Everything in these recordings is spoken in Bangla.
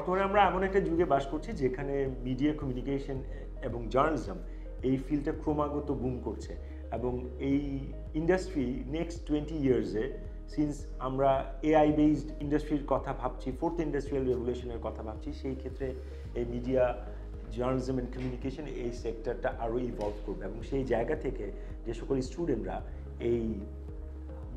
বর্তমানে আমরা এমন একটা যুগে বাস করছি যেখানে মিডিয়া কমিউনিকেশন এবং জার্নালিজম এই ফিল্ডটা ক্রমাগত বুম করছে, এবং এই ইন্ডাস্ট্রি নেক্সট 20 ইয়ার্সে, সিন্স আমরা এআই বেসড ইন্ডাস্ট্রির কথা ভাবছি, ফোর্থ ইন্ডাস্ট্রিয়াল রেভলিউশনের কথা ভাবছি, সেই ক্ষেত্রে এই মিডিয়া জার্নালিজম অ্যান্ড কমিউনিকেশন এই সেক্টরটা আরও ইভলভ করবে। এবং সেই জায়গা থেকে যে সকল স্টুডেন্টরা এই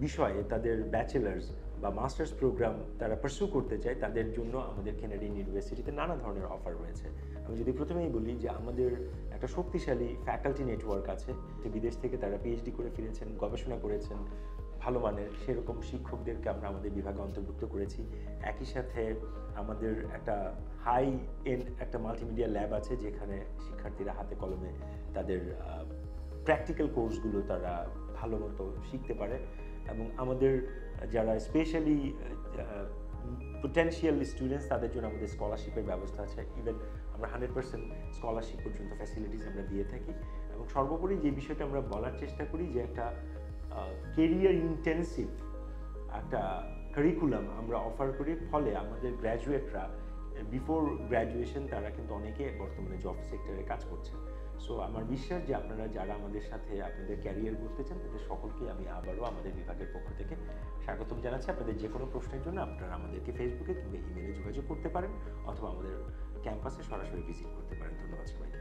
বিষয়ে তাদের ব্যাচেলার্স বা মাস্টার্স প্রোগ্রাম তারা পারসু করতে চায়, তাদের জন্য আমাদের কেনেডিয়ান ইউনিভার্সিটিতে নানা ধরনের অফার রয়েছে। আমি যদি প্রথমেই বলি যে আমাদের একটা শক্তিশালী ফ্যাকাল্টি নেটওয়ার্ক আছে, যে বিদেশ থেকে তারা পিএইচডি করে ফিরেছেন, গবেষণা করেছেন, ভালো মানের সেরকম শিক্ষকদেরকে আমরা আমাদের বিভাগে অন্তর্ভুক্ত করেছি। একই সাথে আমাদের একটা হাই এন্ড একটা মাল্টিমিডিয়া ল্যাব আছে, যেখানে শিক্ষার্থীরা হাতে কলমে তাদের প্র্যাকটিক্যাল কোর্সগুলো তারা ভালো মতো শিখতে পারে। এবং আমাদের যারা স্পেশালি পোটেনশিয়াল স্টুডেন্টস, তাদের জন্য আমাদের স্কলারশিপের ব্যবস্থা আছে। ইভেন আমরা 100% স্কলারশিপ পর্যন্ত ফ্যাসিলিটিস আমরা দিয়ে থাকি। এবং সর্বোপরি যে বিষয়টা আমরা বলার চেষ্টা করি যে একটা কেরিয়ার ইন্টেন্সিভ একটা কারিকুলাম আমরা অফার করি, ফলে আমাদের গ্র্যাজুয়েটরা বিফোর গ্র্যাজুয়েশন তারা কিন্তু অনেকে বর্তমানে জব সেক্টরে কাজ করছে। সো আমার বিশ্বাস যে আপনারা যারা আমাদের সাথে আপনাদের ক্যারিয়ার করতে চান, তাদের সকলকে আমি আবারও আমাদের বিভাগের পক্ষ থেকে স্বাগতম জানাচ্ছি। আপনাদের যে কোনো প্রশ্নের জন্য আপনারা আমাদেরকে ফেসবুকে কিংবা ইমেলে যোগাযোগ করতে পারেন, অথবা আমাদের ক্যাম্পাসে সরাসরি ভিজিট করতে পারেন। ধন্যবাদ সবাইকে।